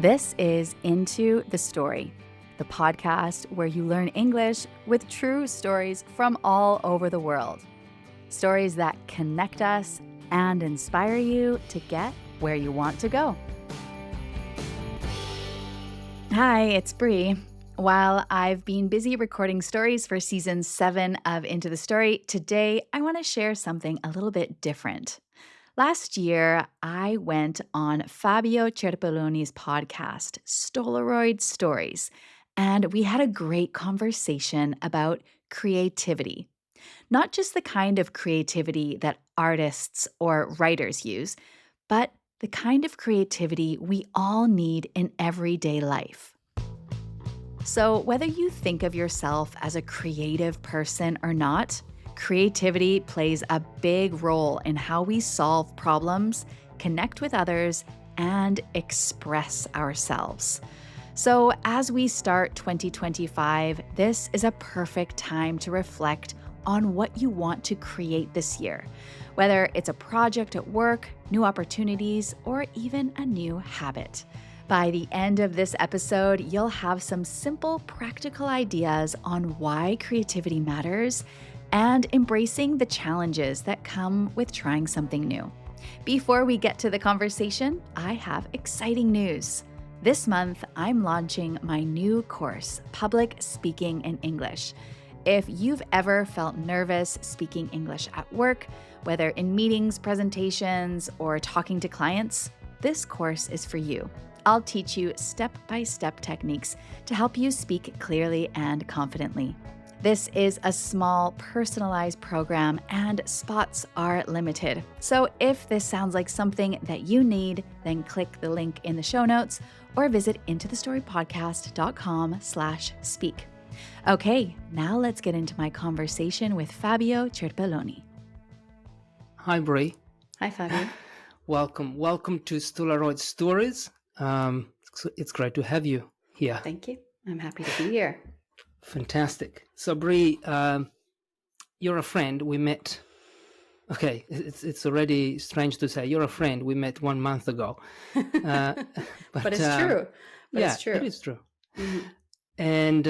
This is Into the Story, the podcast where you learn English with true stories from all over the world. Stories that connect us and inspire you to get where you want to go. Hi, it's Bree. While I've been busy recording stories for season 7 of Into the Story, today I want to share something a little bit different. Last year, I went on Fabio Cerpelloni's podcast, Stolaroid Stories, and we had a great conversation about creativity. Not just the kind of creativity that artists or writers use, but the kind of creativity we all need in everyday life. So, whether you think of yourself as a creative person or not, creativity plays a big role in how we solve problems, connect with others, and express ourselves. So, as we start 2025, this is a perfect time to reflect on what you want to create this year, whether it's a project at work, new opportunities, or even a new habit. By the end of this episode, you'll have some simple, practical ideas on why creativity matters and embracing the challenges that come with trying something new. Before we get to the conversation, I have exciting news. This month, I'm launching my new course, Public Speaking in English. If you've ever felt nervous speaking English at work, whether in meetings, presentations, or talking to clients, this course is for you. I'll teach you step-by-step techniques to help you speak clearly and confidently. This is a small, personalized program, and spots are limited. So if this sounds like something that you need, then click the link in the show notes or visit intothestorypodcast.com/speak. Okay, now let's get into my conversation with Fabio Cerpelloni. Hi, Bree. Hi, Fabio. Welcome to Stolaroid Stories. It's great to have you here. Thank you. I'm happy to be here. Fantastic. So, Bree, you're a friend. We met. Okay, it's already strange to say you're a friend. We met 1 month ago. But it's true. It's true. It is true. Mm-hmm. And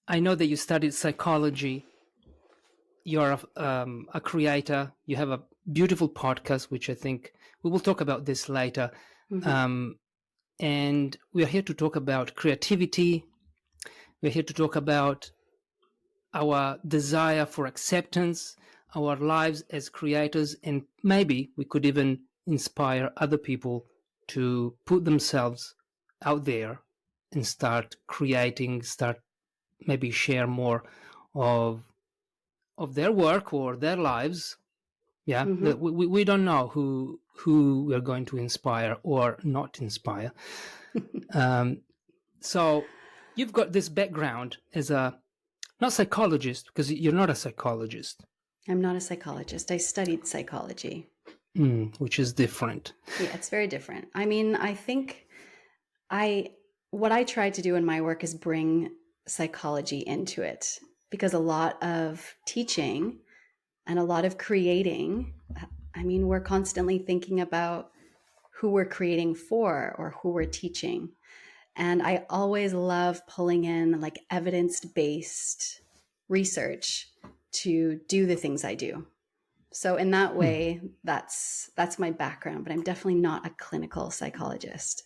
I know that you studied psychology. You're a creator. You have a beautiful podcast, which I think we will talk about this later. Mm-hmm. And we are here to talk about creativity. We're here to talk about our desire for acceptance, our lives as creators, and maybe we could even inspire other people to put themselves out there and start creating, maybe share more of their work or their lives. Yeah, mm-hmm. We don't know who we are going to inspire or not inspire. So you've got this background as not psychologist, because you're not a psychologist. I'm not a psychologist. I studied psychology. Which is different. Yeah, it's very different. I mean, I think what I try to do in my work is bring psychology into it, because a lot of teaching and a lot of creating, I mean, we're constantly thinking about who we're creating for or who we're teaching. And I always love pulling in like evidence-based research to do the things I do. So in that way, that's my background, but I'm definitely not a clinical psychologist.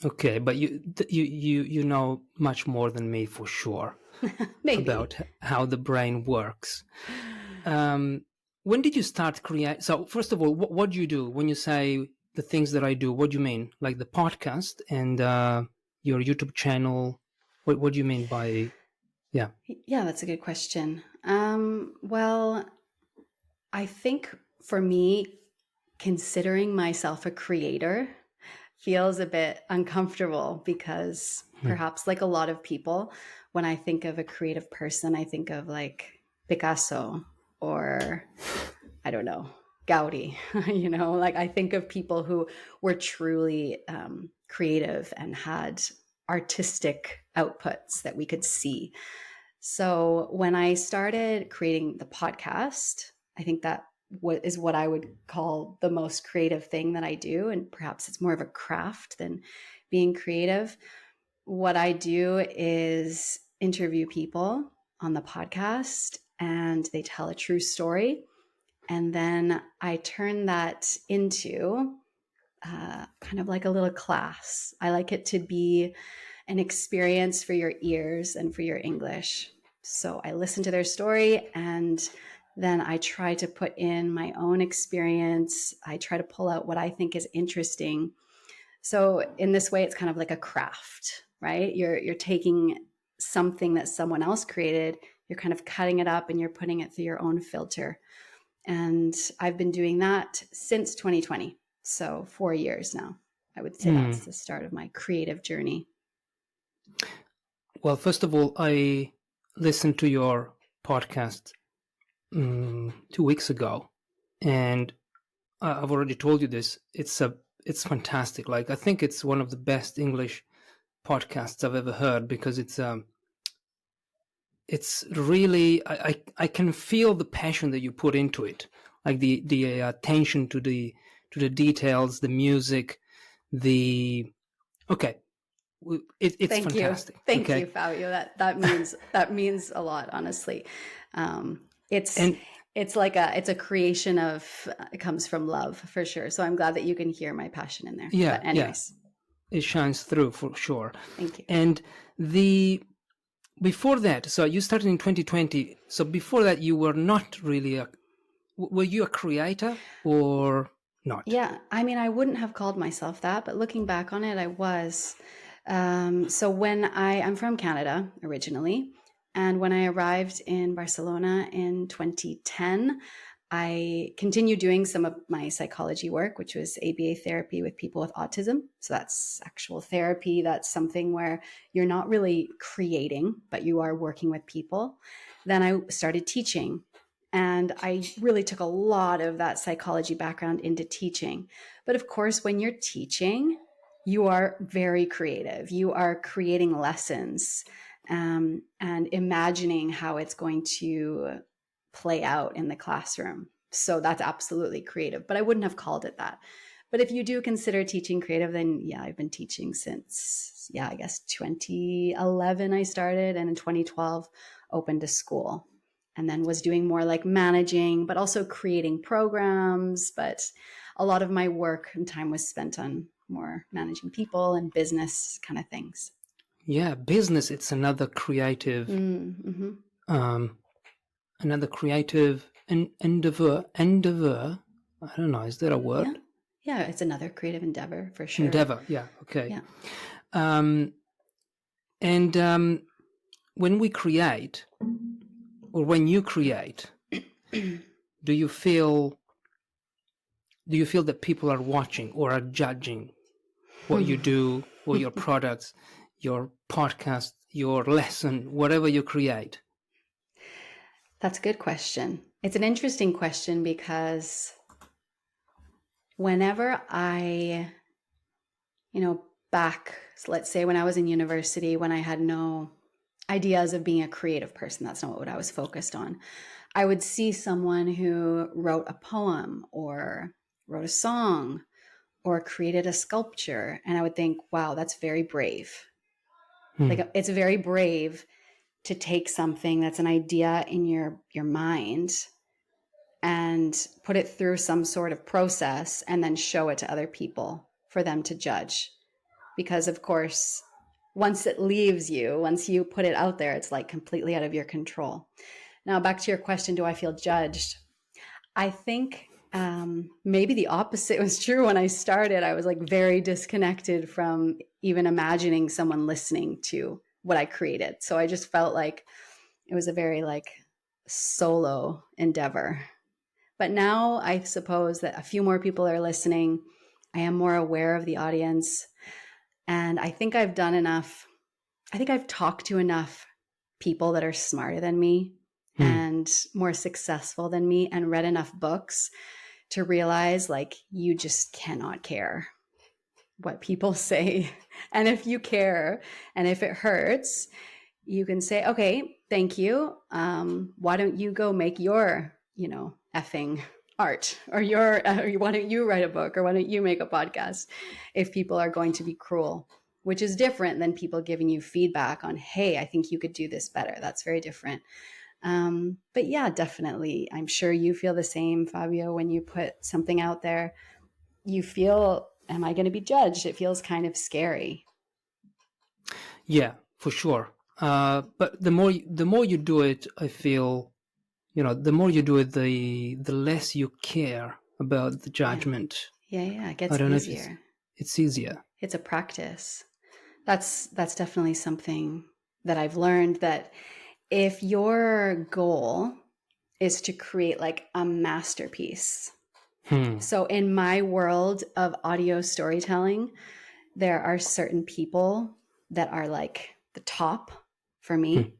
Okay, but you know much more than me for sure. Maybe. About how the brain works. When did you start create? So first of all, what do you do when you say the things that I do? What do you mean? Like the podcast and your YouTube channel? What do you mean by, yeah? Yeah, that's a good question. Well, I think for me, considering myself a creator feels a bit uncomfortable because perhaps like a lot of people, when I think of a creative person, I think of like Picasso or I don't know, Gaudi, like I think of people who were truly creative and had artistic outputs that we could see. So when I started creating the podcast, I think that what I would call the most creative thing that I do. And perhaps it's more of a craft than being creative. What I do is interview people on the podcast, and they tell a true story. And then I turn that into kind of like a little class. I like it to be an experience for your ears and for your English. So I listen to their story, and then I try to put in my own experience. I try to pull out what I think is interesting. So in this way, it's kind of like a craft, right? You're taking something that someone else created, you're kind of cutting it up and you're putting it through your own filter. And I've been doing that since 2020. So 4 years now. I would say that's the start of my creative journey. Well, first of all, I listened to your podcast 2 weeks ago, and I've already told you this. It's fantastic. Like, I think it's one of the best English podcasts I've ever heard, because it's really, I can feel the passion that you put into it, like the attention to the details, the music, it's Thank fantastic. You. Thank you, Fabio. That means a lot, honestly. It's a creation of, it comes from love for sure. So I'm glad that you can hear my passion in there. Yeah. But anyways. Yeah. It shines through for sure. Thank you. And before that, so you started in 2020. So before that, you were not really were you a creator or not? Yeah. I mean, I wouldn't have called myself that, but looking back on it, I was. So when I'm from Canada originally, and when I arrived in Barcelona in 2010, I continued doing some of my psychology work, which was ABA therapy with people with autism. So that's actual therapy. That's something where you're not really creating, but you are working with people. Then I started teaching, and I really took a lot of that psychology background into teaching. But of course, when you're teaching, you are very creative. You are creating lessons and imagining how it's going to play out in the classroom. So that's absolutely creative, but I wouldn't have called it that. But if you do consider teaching creative, then yeah, I've been teaching since, I guess 2011 I started, and in 2012 opened a school, and then was doing more like managing, but also creating programs. But a lot of my work and time was spent on more managing people and business kind of things. Yeah, business, it's another creative another creative endeavor. I don't know, is there a word? Yeah, it's another creative endeavor for sure. Endeavor, yeah, okay. Yeah. When we create, or when you create, do you feel that people are watching or are judging what you do, or your products, your podcast, your lesson, whatever you create? That's a good question. It's an interesting question, because whenever I, let's say when I was in university, when I had no ideas of being a creative person, that's not what I was focused on. I would see someone who wrote a poem or wrote a song or created a sculpture, and I would think, wow, that's very brave. Like, it's very brave to take something that's an idea in your mind and put it through some sort of process and then show it to other people for them to judge. Because of course, once it leaves you, once you put it out there, it's like completely out of your control. Now, back to your question, do I feel judged? I think maybe the opposite was true. When I started, I was like very disconnected from even imagining someone listening to what I created. So I just felt like it was a very like solo endeavor. But now I suppose that a few more people are listening. I am more aware of the audience. And I think I've done enough. I think I've talked to enough people that are smarter than me and more successful than me, and read enough books to realize, like, you just cannot care what people say. And if you care, and if it hurts, you can say, okay, thank you. Why don't you go make your, effing art, or why don't you write a book, or why don't you make a podcast, if people are going to be cruel, which is different than people giving you feedback on, hey, I think you could do this better. That's very different. But yeah, definitely. I'm sure you feel the same, Fabio, when you put something out there, you feel, am I going to be judged? It feels kind of scary. Yeah, for sure. But the more you do it, I feel, the more you do it, the less you care about the judgment. Yeah. It gets I don't easier. know if it's easier. It's a practice. That's definitely something that I've learned, that if your goal is to create like a masterpiece. So in my world of audio storytelling, there are certain people that are like the top for me.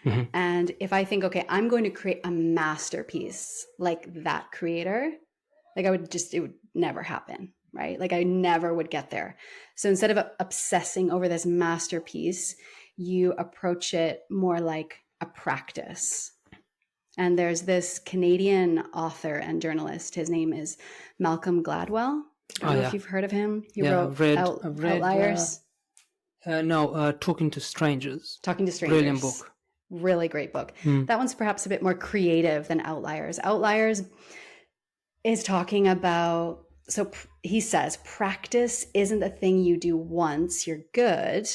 Mm-hmm. And if I think, okay, I'm going to create a masterpiece like that creator, like it would never happen, right? Like I never would get there. So instead of obsessing over this masterpiece, you approach it more like a practice. And there's this Canadian author and journalist. His name is Malcolm Gladwell. I don't know if you've heard of him. He wrote I've read Outliers. Talking to Strangers. Talking to Strangers. Brilliant book. Really great book. That one's perhaps a bit more creative than Outliers. Outliers is talking about, so he says, practice isn't the thing you do once you're good.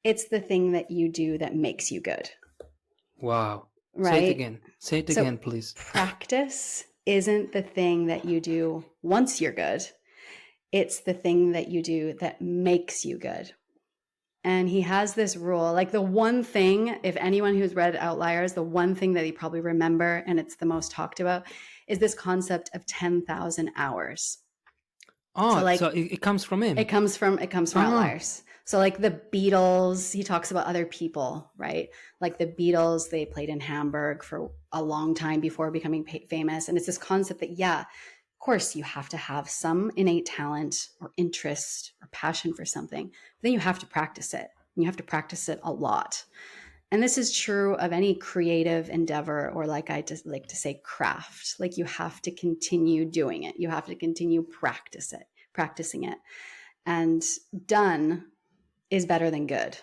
It's the thing that you do that makes you good. Wow. Right? Say it again, please. Practice isn't the thing that you do once you're good. It's the thing that you do that makes you good. And he has this rule, like the one thing, if anyone who's read Outliers, the one thing that you probably remember, and it's the most talked about, is this concept of 10,000 hours. Oh, so it comes from him. It comes from Outliers. So like the Beatles, he talks about other people, right? Like the Beatles, they played in Hamburg for a long time before becoming famous. And it's this concept that, yeah, of course you have to have some innate talent or interest or passion for something, but then you have to practice it. You have to practice it a lot. And this is true of any creative endeavor, or like I just like to say, craft. Like you have to continue doing it. You have to continue practicing it. And done is better than good,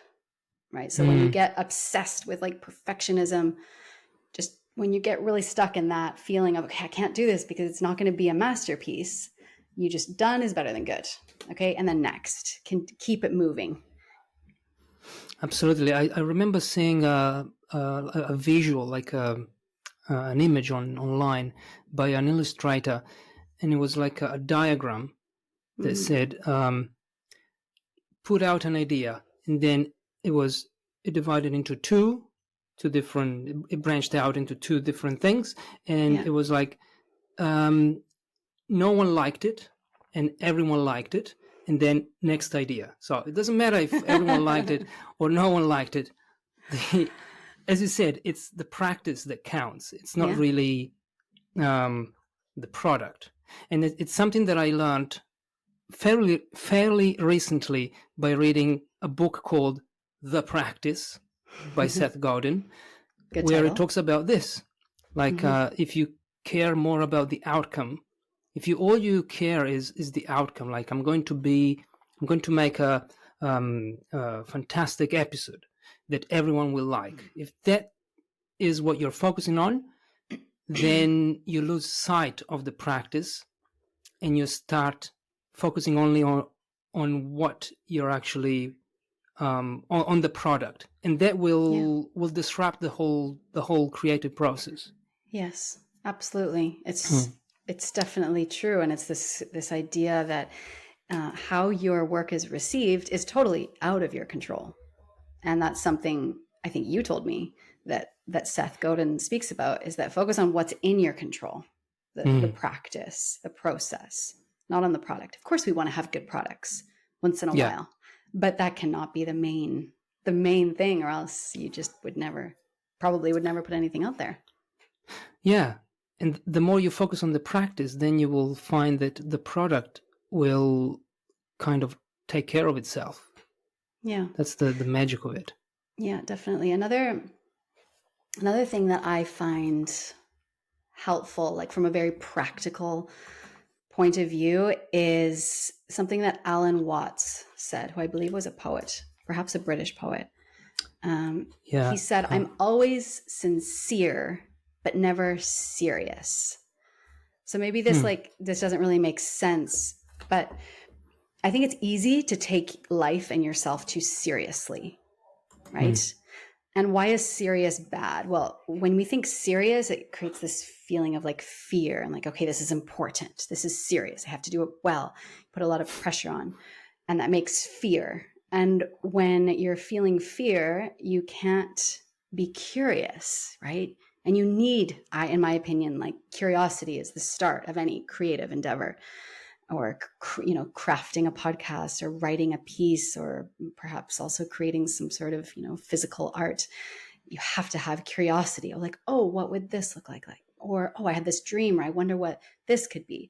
right? So when you get obsessed with like perfectionism, just when you get really stuck in that feeling of, okay, I can't do this because it's not going to be a masterpiece, you just, done is better than good. Okay. And then next, can keep it moving. Absolutely. I remember seeing a visual, like an image online by an illustrator, and it was like a diagram that said, put out an idea, and then it divided into two different, it branched out into two different things, and it was like no one liked it and everyone liked it, and then next idea. So it doesn't matter if everyone liked it or no one liked it. As you said, it's the practice that counts. It's not really the product. And it's something that I learned fairly recently by reading a book called The Practice by Seth Godin, where it talks about this. Like if you care more about the outcome, if all you care is the outcome, like I'm going to make a fantastic episode that everyone will like. If that is what you're focusing on, then you lose sight of the practice and you start focusing only on what you're actually on the product, and that will disrupt the whole creative process. Yes, absolutely. It's definitely true, and it's this idea that how your work is received is totally out of your control, and that's something I think you told me that Seth Godin speaks about, is that focus on what's in your control, the practice, the process, not on the product. Of course, we want to have good products once in a while, but that cannot be the main thing, or else you just would never put anything out there. Yeah. And the more you focus on the practice, then you will find that the product will kind of take care of itself. Yeah. That's the magic of it. Yeah, definitely. Another thing that I find helpful, like from a very practical point of view, is something that Alan Watts said, who I believe was a poet, perhaps a British poet. Yeah. He said, I'm always sincere, but never serious. So maybe this doesn't really make sense, but I think it's easy to take life and yourself too seriously, right? And why is serious bad? Well, when we think serious, it creates this feeling of like fear and like, okay, this is important. This is serious. I have to do it well. Put a lot of pressure on. And that makes fear. And when you're feeling fear, you can't be curious, right? And you need, in my opinion, like curiosity is the start of any creative endeavor, or, crafting a podcast or writing a piece, or perhaps also creating some sort of, physical art. You have to have curiosity of like, oh, what would this look like? Or, oh, I had this dream, or I wonder what this could be.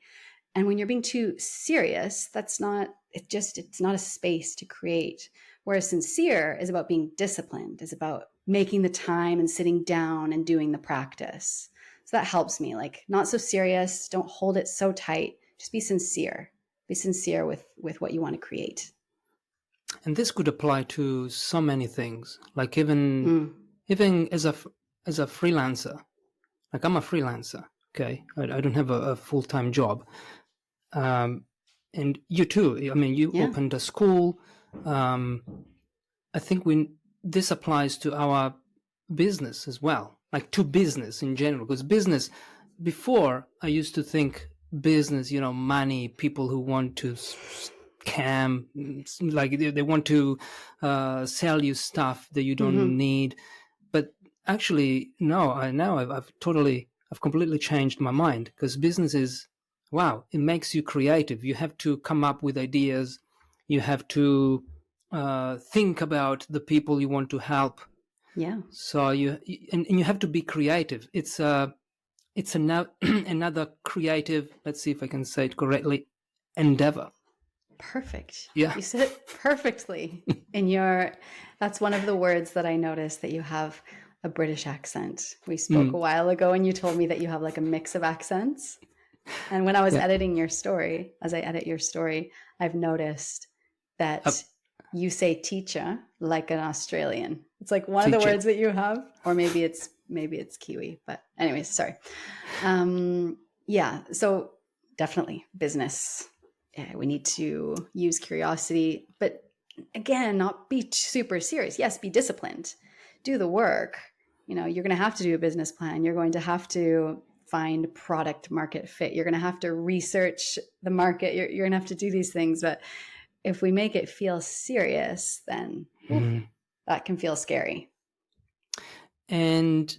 And when you're being too serious, it's not a space to create. Whereas sincere is about being disciplined, is about making the time and sitting down and doing the practice. So that helps me, like, not so serious. Don't hold it so tight. Just be sincere. Be sincere with what you want to create. And this could apply to so many things, like even as a freelancer. Like, I'm a freelancer, okay? I don't have a full-time job. And you too. I mean, you opened a school. I think this applies to our business as well, like to business in general. Because business, before I used to think business, money, people who want to scam, like they want to sell you stuff that you don't need. But actually, no, I've completely changed my mind, because business is, wow, it makes you creative. You have to come up with ideas. You have to think about the people you want to help. Yeah. So you have to be creative. It's another creative, let's see if I can say it correctly, endeavor. Perfect. Yeah. You said it perfectly. That's one of the words that I noticed, that you have a British accent. We spoke a while ago and you told me that you have like a mix of accents. And when I was editing your story, as I edit your story, I've noticed that you say teacher like an Australian. It's like one of the words that you have, or maybe it's Kiwi, but anyways, sorry. So definitely business. Yeah, we need to use curiosity, but again, not be super serious. Yes, be disciplined. Do the work. You're going to have to do a business plan. You're going to have to find product market fit. You're going to have to research the market. You're going to have to do these things. But if we make it feel serious, then that can feel scary. And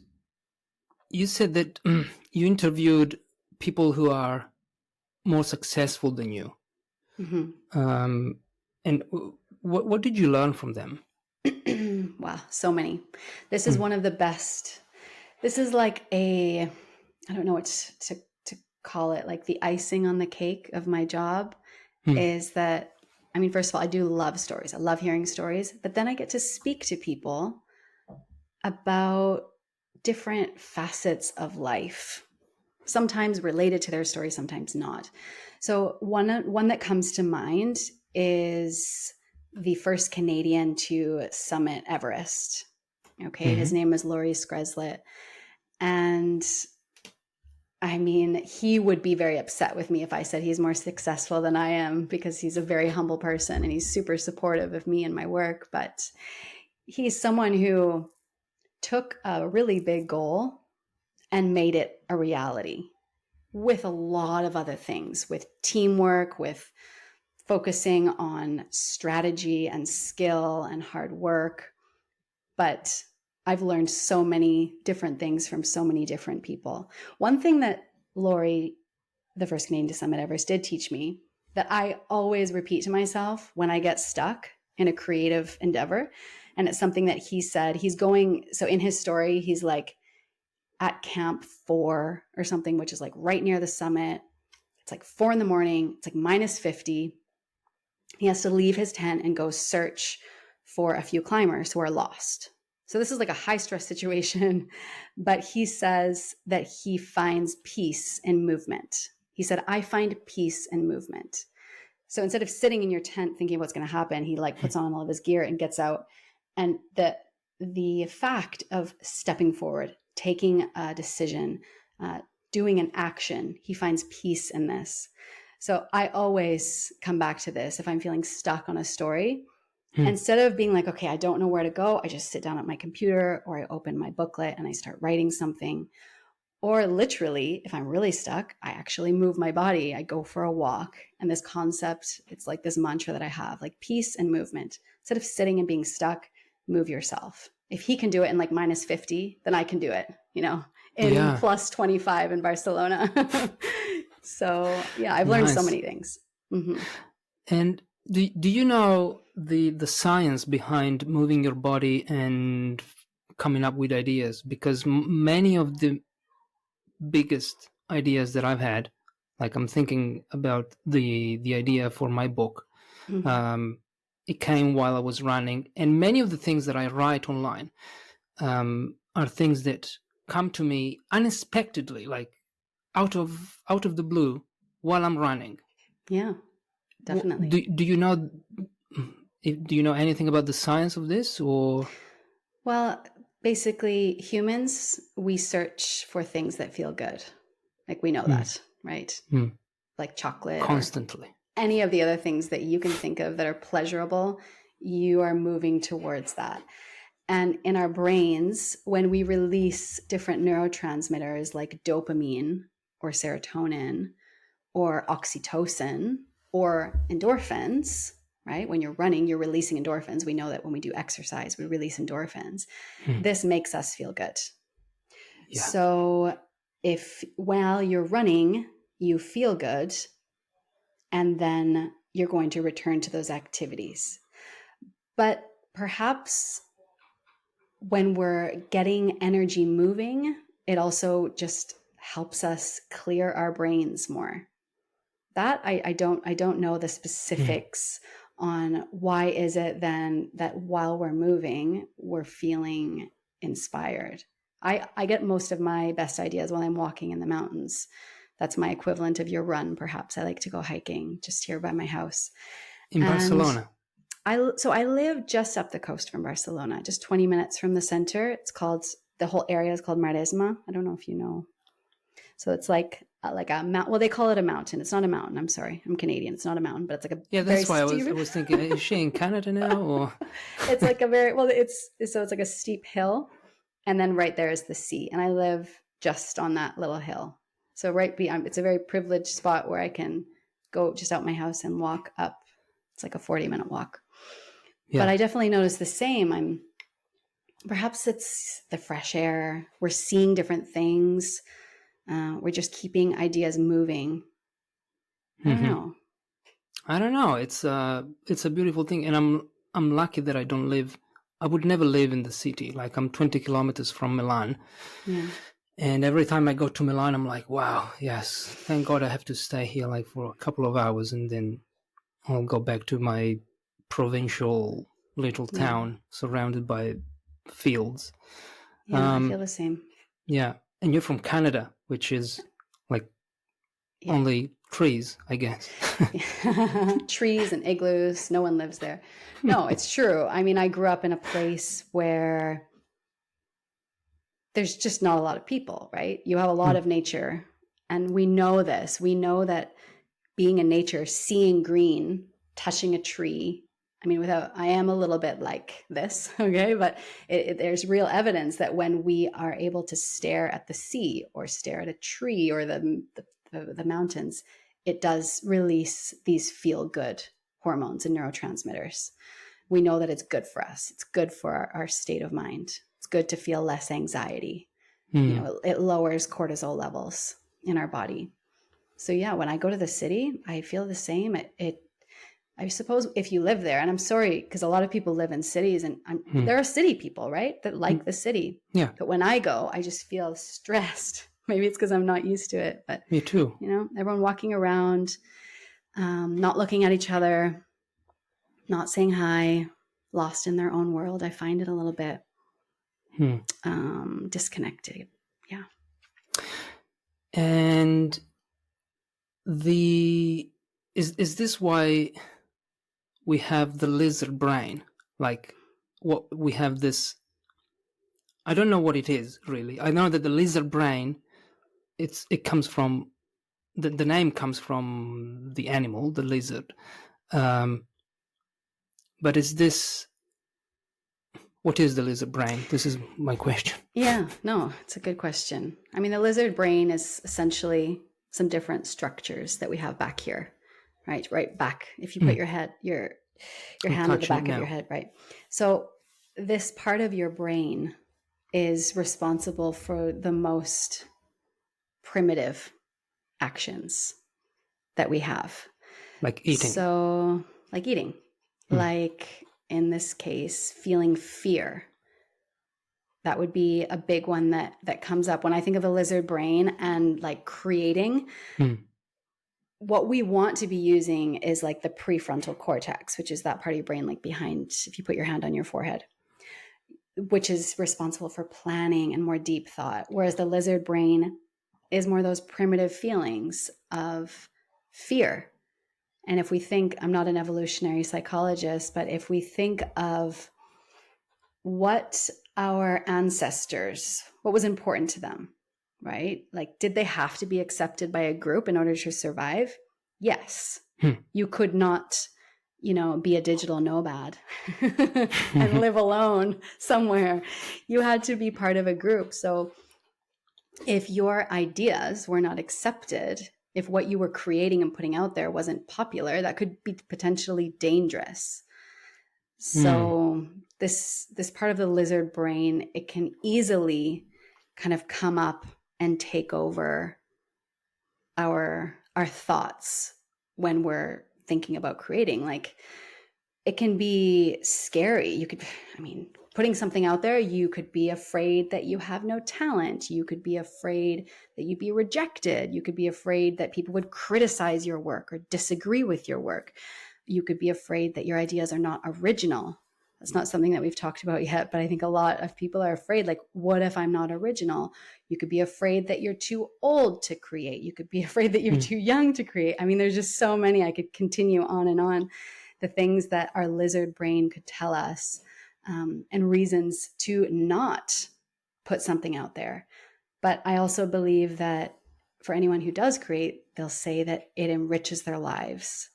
you said that you interviewed people who are more successful than you. And what did you learn from them? Wow, so many. This is one of the best. This is like I don't know what to call it, like the icing on the cake of my job, is that, I mean, first of all, I do love stories. I love hearing stories, but then I get to speak to people about different facets of life, sometimes related to their story, sometimes not. So one that comes to mind is the first Canadian to summit Everest. Okay, his name is Laurie Skreslet. And I mean, he would be very upset with me if I said he's more successful than I am, because he's a very humble person and he's super supportive of me and my work. But he's someone who took a really big goal and made it a reality, with a lot of other things, with teamwork, with focusing on strategy and skill and hard work. But I've learned so many different things from so many different people. One thing that Laurie, the first Canadian to summit Everest, did teach me, that I always repeat to myself when I get stuck in a creative endeavor, and it's something that he said. So in his story, he's like at camp 4 or something, which is like right near the summit. It's like 4 a.m. It's like -50. He has to leave his tent and go search for a few climbers who are lost. So this is like a high stress situation, but he says that he finds peace in movement. He said, I find peace in movement. So instead of sitting in your tent thinking what's going to happen, he like puts on all of his gear and gets out. And the fact of stepping forward, taking a decision, doing an action, he finds peace in this. So I always come back to this if I'm feeling stuck on a story. Instead of being like, okay, I don't know where to go, I just sit down at my computer or I open my booklet and I start writing something. Or literally, if I'm really stuck, I actually move my body. I go for a walk. And this concept, it's like this mantra that I have, like peace and movement. Instead of sitting and being stuck, move yourself. If he can do it in like minus 50, then I can do it, in plus 25 in Barcelona. So yeah, I've learned so many things. Mm-hmm. And do you know the science behind moving your body and coming up with ideas? Because many of the biggest ideas that I've had, like I'm thinking about the idea for my book, it came while I was running, and many of the things that I write online are things that come to me unexpectedly, like out of the blue while I'm running. Yeah, definitely. Do you know anything about the science of this? Or well, basically humans, we search for things that feel good. Like we know that, right? Like chocolate, constantly. Any of the other things that you can think of that are pleasurable, you are moving towards that. And in our brains, when we release different neurotransmitters like dopamine or serotonin or oxytocin or endorphins, right? When you're running, you're releasing endorphins. We know that when we do exercise, we release endorphins. This makes us feel good. Yeah. So if while you're running, you feel good, and then you're going to return to those activities. But perhaps when we're getting energy moving, it also just helps us clear our brains more. That I don't know the specifics on why is it then that while we're moving, we're feeling inspired. I get most of my best ideas when I'm walking in the mountains. That's my equivalent of your run, perhaps. I like to go hiking just here by my house. In Barcelona? I live just up the coast from Barcelona, just 20 minutes from the center. The whole area is called Maresma. I don't know if you know. So it's like a mountain. Well, they call it a mountain. It's not a mountain. I'm sorry. I'm Canadian. It's not a mountain, but it's like a that's why I was thinking, is she in Canada now? Or it's like it's like a steep hill, and then right there is the sea. And I live just on that little hill. So it's a very privileged spot where I can go just out my house and walk up. It's like a 40-minute walk. Yeah. But I definitely notice the same. Perhaps it's the fresh air. We're seeing different things. We're just keeping ideas moving. I don't know. It's a beautiful thing, and I'm lucky that I would never live in the city. Like I'm 20 kilometers from Milan. Yeah. And every time I go to Milan, I'm like, wow, yes, thank God I have to stay here like for a couple of hours, and then I'll go back to my provincial little town surrounded by fields. Yeah, I feel the same. Yeah. And you're from Canada, which is like only trees, I guess. Trees and igloos. No one lives there. No, it's true. I mean, I grew up in a place where there's just not a lot of people, right? You have a lot of nature, and we know this. We know that being in nature, seeing green, touching a tree. I mean, I am a little bit like this, okay? But there's real evidence that when we are able to stare at the sea or stare at a tree or the mountains, it does release these feel-good hormones and neurotransmitters. We know that it's good for us. It's good for our state of mind. It's good to feel less anxiety. It lowers cortisol levels in our body. So yeah, when I go to the city, I feel the same. I suppose if you live there, and I'm sorry, because a lot of people live in cities, and there are city people, right, that like the city. Yeah. But when I go, I just feel stressed. Maybe it's because I'm not used to it. But me too. Everyone walking around, not looking at each other, not saying hi, lost in their own world. I find it a little bit disconnected. Yeah. And is this why we have the lizard brain? Like, what we have this, I don't know what it is really. I know that the lizard brain, it comes from the name comes from the animal, the lizard. But is this, what is the lizard brain? This is my question. Yeah, no, it's a good question. I mean, the lizard brain is essentially some different structures that we have back here, right back. If you put your head, your hand at the back of your head, right? So this part of your brain is responsible for the most primitive actions that we have. Like eating. So, like eating, like in this case, feeling fear. That would be a big one that comes up when I think of the lizard brain and like creating. What we want to be using is like the prefrontal cortex, which is that part of your brain, like behind, if you put your hand on your forehead, which is responsible for planning and more deep thought. Whereas the lizard brain is more those primitive feelings of fear. And if we think, I'm not an evolutionary psychologist, but if we think of what our ancestors, what was important to them, right? Like, did they have to be accepted by a group in order to survive? Yes. You could not, be a digital nomad and live alone somewhere. You had to be part of a group. So if your ideas were not accepted, if what you were creating and putting out there wasn't popular, that could be potentially dangerous. So this part of the lizard brain, it can easily kind of come up and take over our thoughts when we're thinking about creating. Like, it can be scary. Putting something out there, you could be afraid that you have no talent. You could be afraid that you'd be rejected. You could be afraid that people would criticize your work or disagree with your work. You could be afraid that your ideas are not original. That's not something that we've talked about yet, but I think a lot of people are afraid, like, what if I'm not original? You could be afraid that you're too old to create. You could be afraid that you're too young to create. I mean, there's just so many. I could continue on and on. The things that our lizard brain could tell us, and reasons to not put something out there. But I also believe that for anyone who does create, they'll say that it enriches their lives.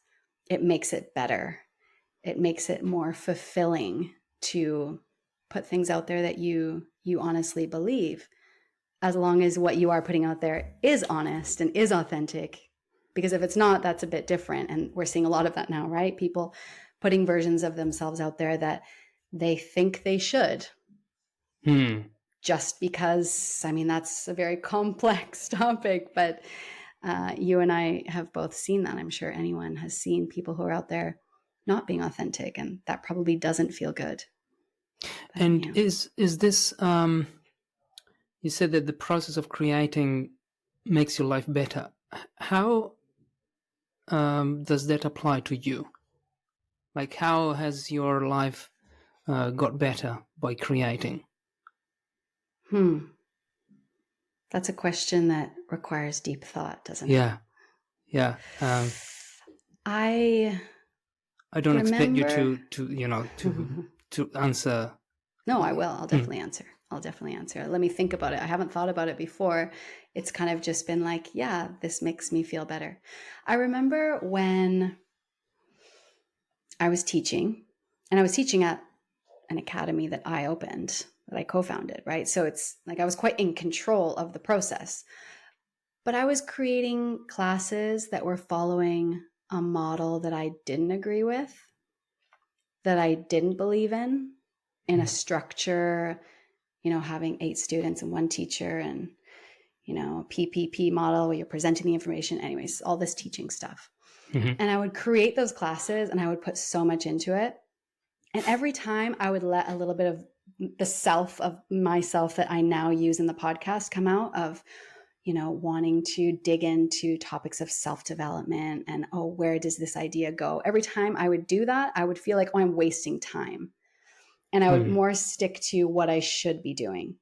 It makes it better. It makes it more fulfilling to put things out there that you honestly believe, as long as what you are putting out there is honest and is authentic. Because if it's not, that's a bit different. And we're seeing a lot of that now, right? People putting versions of themselves out there that they think they should. Just because, that's a very complex topic, but you and I have both seen that. I'm sure anyone has seen people who are out there not being authentic, and that probably doesn't feel good. But, and is this, you said that the process of creating makes your life better. How does that apply to you? Like, how has your life got better by creating? That's a question that requires deep thought, doesn't it? Yeah. I don't expect you to answer. No, I will. I'll definitely answer. Let me think about it. I haven't thought about it before. It's kind of just been like, yeah, this makes me feel better. I remember when I was teaching, and I was teaching at an academy that I opened, that I co-founded, right? So it's like I was quite in control of the process. But I was creating classes that were following a model that I didn't agree with, that I didn't believe in a structure, having 8 students and 1 teacher, and, a PPP model where you're presenting the information. Anyways, all this teaching stuff. And I would create those classes and I would put so much into it. And every time I would let a little bit of the self of myself that I now use in the podcast come out of, wanting to dig into topics of self-development and, where does this idea go? Every time I would do that, I would feel like, I'm wasting time. and I would more stick to what I should be doing.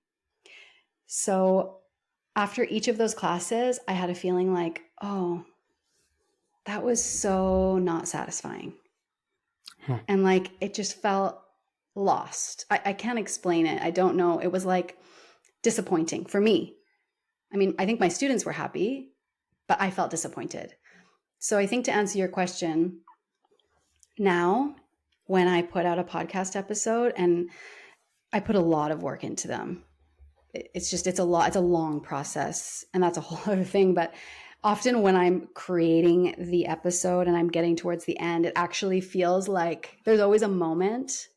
So after each of those classes, I had a feeling like, oh, that was so not satisfying. And like, it just felt lost. I can't explain it. I don't know. It was like disappointing for me. I mean, I think my students were happy, but I felt disappointed. So I think to answer your question, now when I put out a podcast episode, and I put a lot of work into them, it's a long process, and that's a whole other thing. But often when I'm creating the episode and I'm getting towards the end, it actually feels like there's always a moment.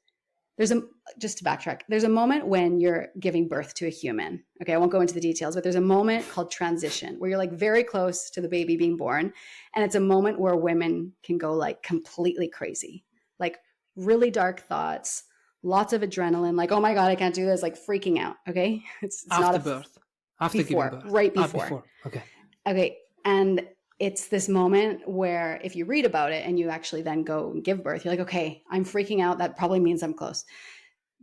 Just to backtrack, there's a moment when you're giving birth to a human. Okay, I won't go into the details, but there's a moment called transition where you're like very close to the baby being born. And it's a moment where women can go like completely crazy, like really dark thoughts, lots of adrenaline, like, oh my God, I can't do this, like freaking out. Okay. It's after not birth, after before, giving birth. right before. Okay. Okay. And it's this moment where if you read about it and you actually then go and give birth, you're like, okay, I'm freaking out. That probably means I'm close.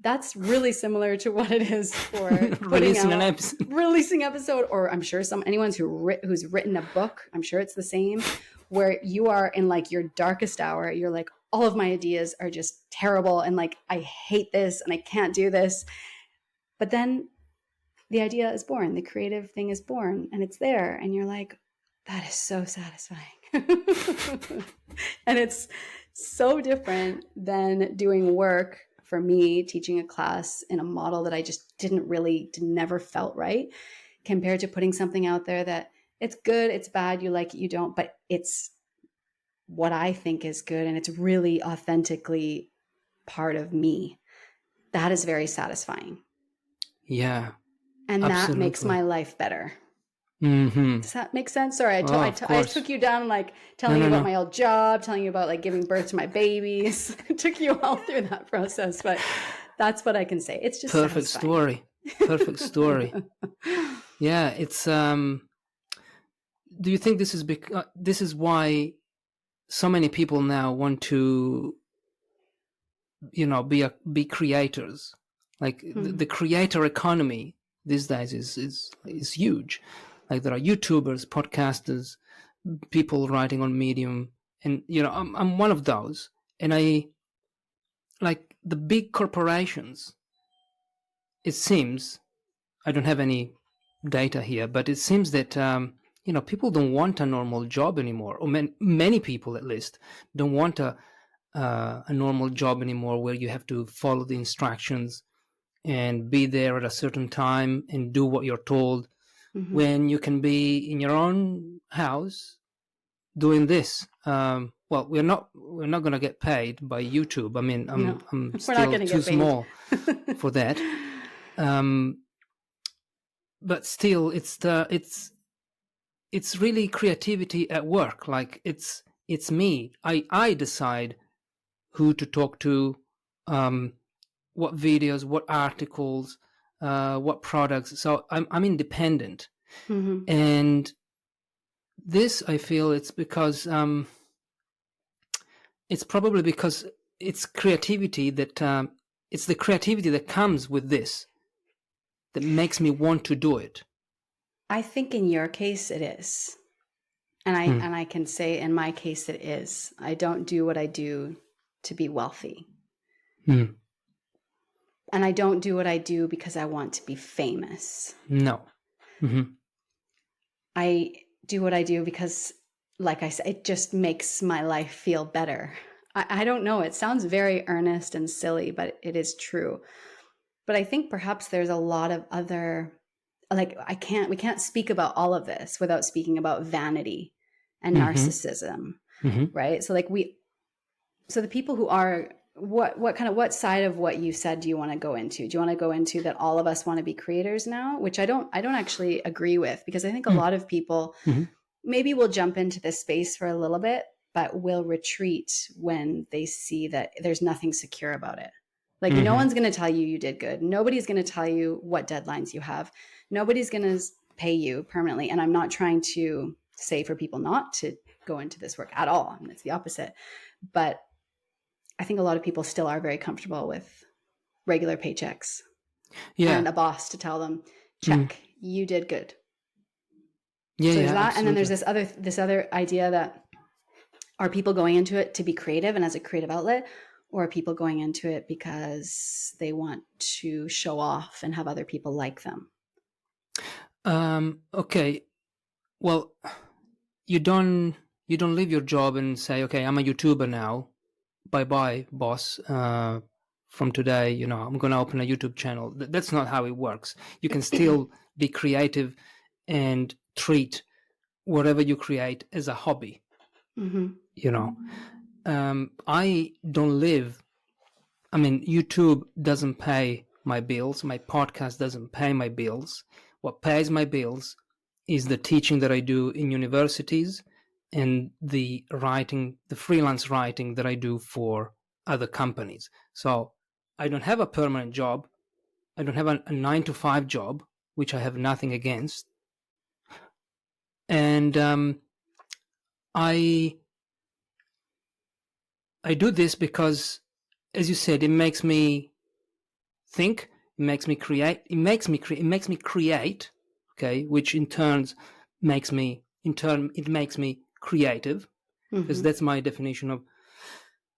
That's really similar to what it is for releasing an episode. Releasing episode, or I'm sure anyone who's written a book, I'm sure it's the same, where you are in like your darkest hour. You're like, all of my ideas are just terrible. And like, I hate this and I can't do this. But then the idea is born, the creative thing is born, and it's there. And you're like, that is so satisfying. And it's so different than doing work for me, teaching a class in a model that I just never felt right, compared to putting something out there that it's good, it's bad, you like it, you don't, but it's what I think is good. And it's really authentically part of me. That is very satisfying. Yeah. And absolutely. that makes my life better. Mm-hmm. Does that make sense? Sorry, I took you down like telling you about my old job, telling you about like giving birth to my babies. I took you all through that process, but that's what I can say. It's just perfect satisfying. Perfect story. Yeah, it's do you think this is why so many people now want to be creators? Like the creator economy these days is huge. Like there are YouTubers, podcasters, people writing on Medium, and I'm one of those. And I like the big corporations. It seems, I don't have any data here, but it seems that people don't want a normal job anymore, or many people at least don't want a normal job anymore, where you have to follow the instructions and be there at a certain time and do what you're told. Mm-hmm. When you can be in your own house doing this. Well, we're not going to get paid by YouTube. I mean, I'm still too small for that. But still, it's really creativity at work. Like it's me. I decide who to talk to, what videos, what articles, what products. So I'm independent. Mm-hmm. And this, I feel, it's because it's probably because it's creativity that it's the creativity that comes with this that makes me want to do it. I think in your case it is. And I can say in my case it is. I don't do what I do to be wealthy. And I don't do what I do because I want to be famous. No. Mm-hmm. I do what I do because, like I said, it just makes my life feel better. I don't know. It sounds very earnest and silly, but it is true. But I think perhaps there's a lot of other, like we can't speak about all of this without speaking about vanity and narcissism, right? So the people who are, what side of what you said do you want to go into? Do you want to go into that all of us want to be creators now? Which I don't actually agree with, because I think a lot of people maybe will jump into this space for a little bit, but will retreat when they see that there's nothing secure about it. Like no one's going to tell you did good. Nobody's going to tell you what deadlines you have. Nobody's going to pay you permanently. And I'm not trying to say for people not to go into this work at all. I mean, it's the opposite. But I think a lot of people still are very comfortable with regular paychecks Yeah. and a boss to tell them, check, you did good. Yeah, So there's yeah, that. And then there's absolutely. this other idea that, are people going into it to be creative and as a creative outlet, or are people going into it because they want to show off and have other people like them? Okay. Well, you don't leave your job and say, okay, I'm a YouTuber now. Bye bye, boss. From today, I'm going to open a YouTube channel. That's not how it works. You can still be creative and treat whatever you create as a hobby. I don't live. I mean, YouTube doesn't pay my bills. My podcast doesn't pay my bills. What pays my bills is the teaching that I do in universities and the freelance writing that I do for other companies. So I don't have a permanent job. I don't have a 9-to-5 job, which I have nothing against. And I do this because, as you said, it makes me think, it makes me create, okay, which in turn makes me creative, because that's my definition of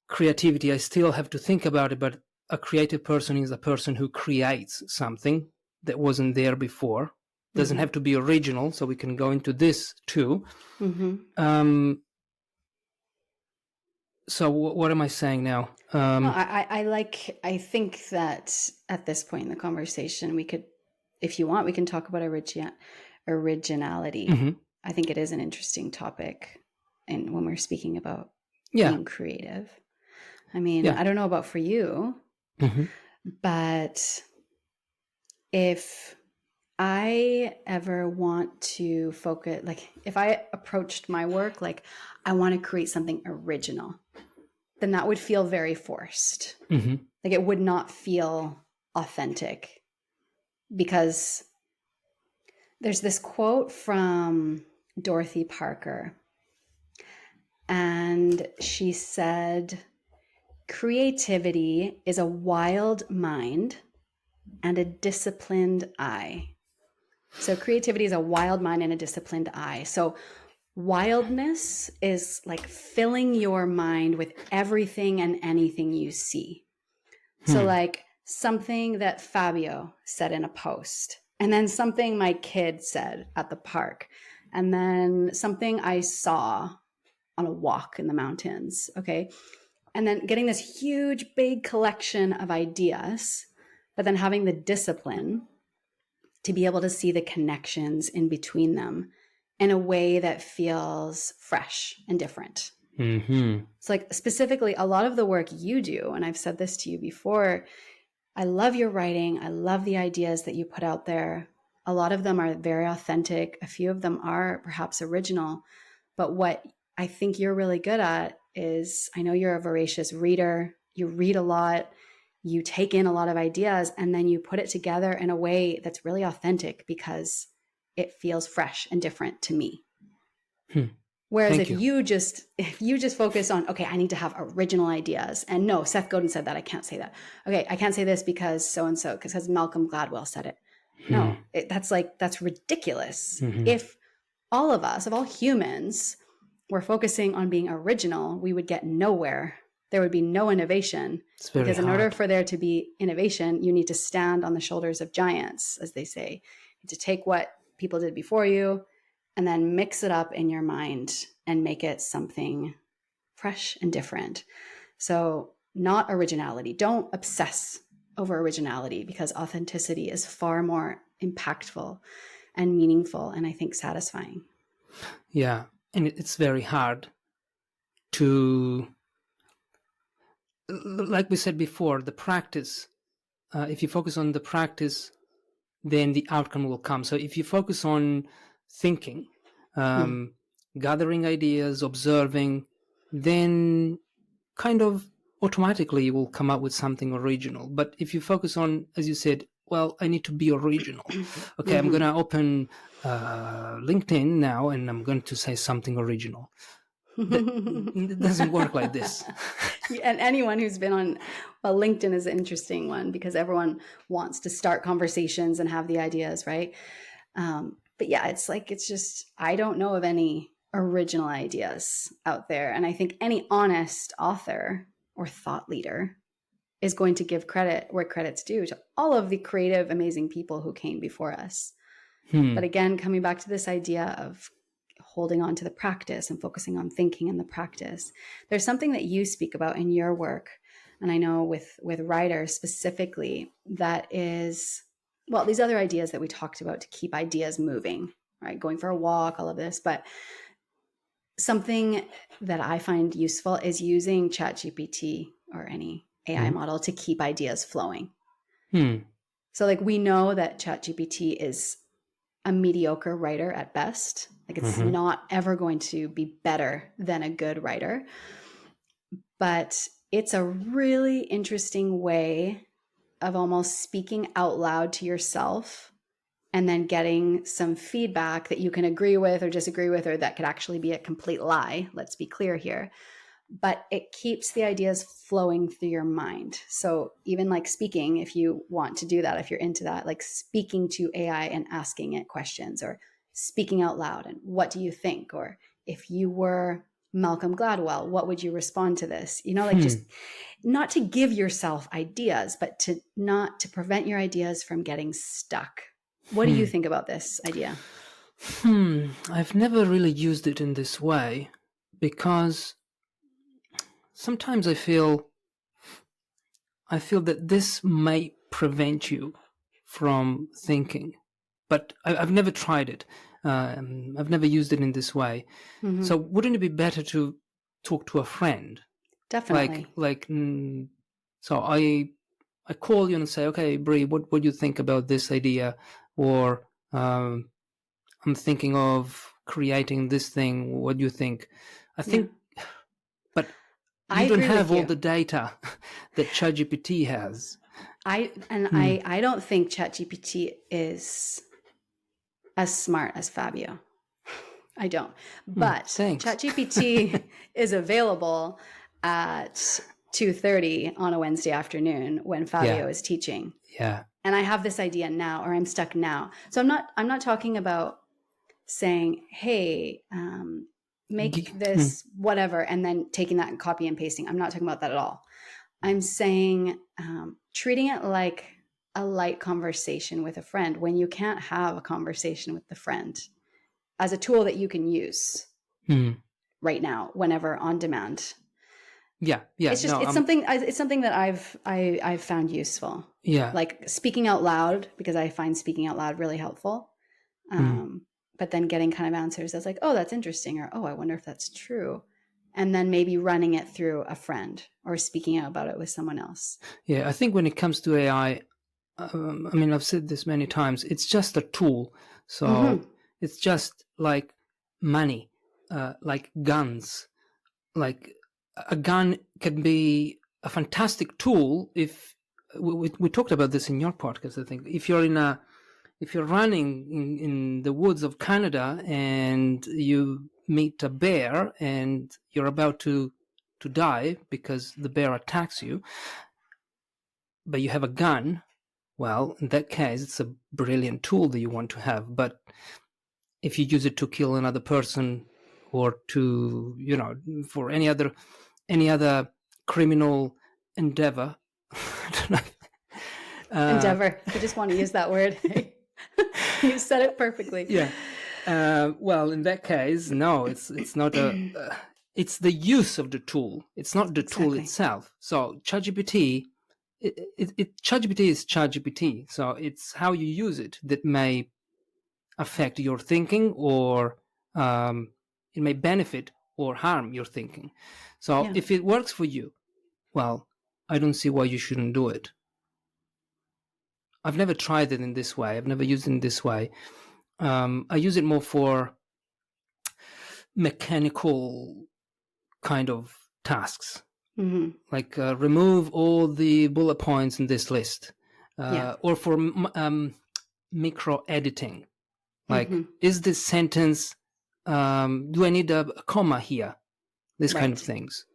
creativity. I still have to think about it, but a creative person is a person who creates something that wasn't there before. Doesn't have to be original, so we can go into this too. So what am I saying now? No, I think that at this point in the conversation, we could, if you want, we can talk about originality. I think it is an interesting topic, and when we're speaking about being creative. I mean, I don't know about for you, but if I ever want to focus, like if I approached my work like I want to create something original, then that would feel very forced. Like it would not feel authentic, because there's this quote from Dorothy Parker, and she said, "Creativity is a wild mind and a disciplined eye." So creativity is a wild mind and a disciplined eye. So wildness is like filling your mind with everything and anything you see. So like something that Fabio said in a post, and then something my kid said at the park, and then something I saw on a walk in the mountains. Okay. And then getting this huge, big collection of ideas, but then having the discipline to be able to see the connections in between them in a way that feels fresh and different. It's like specifically a lot of the work you do, and I've said this to you before, I love your writing. I love the ideas that you put out there. A lot of them are very authentic. A few of them are perhaps original. But what I think you're really good at is, I know you're a voracious reader. You read a lot. You take in a lot of ideas, and then you put it together in a way that's really authentic because it feels fresh and different to me. Whereas if you just focus on, okay, I need to have original ideas, and no, Seth Godin said that, I can't say that. Okay, I can't say this because so-and-so, because Malcolm Gladwell said it. No, that's ridiculous. If all of us, if all humans were focusing on being original, we would get nowhere. There would be no innovation, because in order for there to be innovation, you need to stand on the shoulders of giants, as they say. You need to take what people did before you and then mix it up in your mind and make it something fresh and different. So not originality. Don't obsess over originality, because authenticity is far more impactful and meaningful, and I think satisfying. Yeah, and it's very hard to, like we said before, the practice. If you focus on the practice, then the outcome will come. So if you focus on thinking, gathering ideas, observing, then kind of automatically you will come up with something original. But if you focus on, as you said, well, I need to be original. Okay, I'm going to open LinkedIn now and I'm going to say something original. It doesn't work like this. And anyone who's been on, well, LinkedIn is an interesting one because everyone wants to start conversations and have the ideas, right? But yeah, it's just, I don't know of any original ideas out there. And I think any honest author or thought leader is going to give credit where credit's due to all of the creative, amazing people who came before us. But again, coming back to this idea of holding on to the practice and focusing on thinking in the practice, there's something that you speak about in your work. And I know with writers specifically, that is, well, these other ideas that we talked about to keep ideas moving, right? Going for a walk, all of this. But something that I find useful is using ChatGPT or any AI model to keep ideas flowing. So like we know that ChatGPT is a mediocre writer at best. Like it's not ever going to be better than a good writer. But it's a really interesting way of almost speaking out loud to yourself and then getting some feedback that you can agree with or disagree with, or that could actually be a complete lie. Let's be clear here. But it keeps the ideas flowing through your mind. So even like speaking, if you want to do that, if you're into that, like speaking to AI and asking it questions, or speaking out loud and what do you think? Or if you were Malcolm Gladwell, what would you respond to this? You know, like just not to give yourself ideas, but to prevent your ideas from getting stuck. What do you think about this idea? I've never really used it in this way because sometimes I feel that this may prevent you from thinking, but I've never tried it. I've never used it in this way. So wouldn't it be better to talk to a friend? Definitely. So I call you and say, okay, Bree, what do you think about this idea? Or I'm thinking of creating this thing. What do you think? I think, but you don't have all the data that ChatGPT has. I don't think ChatGPT is as smart as Fabio. I don't. But ChatGPT is available at 2:30 on a Wednesday afternoon when Fabio is teaching. Yeah. And I have this idea now, or I'm stuck now. So I'm not talking about saying, hey, make this whatever, and then taking that and copy and pasting. I'm not talking about that at all. I'm saying treating it like a light conversation with a friend when you can't have a conversation with the friend, as a tool that you can use right now, whenever, on demand. Yeah. It's just it's something that I've found useful. Yeah. Like speaking out loud, because I find speaking out loud really helpful. But then getting kind of answers that's like, oh, that's interesting, or oh, I wonder if that's true. And then maybe running it through a friend or speaking out about it with someone else. Yeah, I think when it comes to AI, I mean, I've said this many times, it's just a tool. So it's just like money, like guns. Like a gun can be a fantastic tool if we talked about this in your podcast. I think if you're running in the woods of Canada and you meet a bear and you're about to die because the bear attacks you, but you have a gun, well, in that case, it's a brilliant tool that you want to have. But if you use it to kill another person or to, for any other criminal endeavor, I don't know. Endeavor. I just want to use that word. You said it perfectly. Yeah. Well, in that case, no, it's not it's the use of the tool. It's not the tool itself. So ChatGPT, ChatGPT is ChatGPT. So it's how you use it that may affect your thinking, or it may benefit or harm your thinking. So if it works for you, well, I don't see why you shouldn't do it. I've never tried it in this way. I've never used it in this way. I use it more for mechanical kind of tasks, like remove all the bullet points in this list, or for micro editing. Like, is this sentence, do I need a comma here? these kind of Right. things.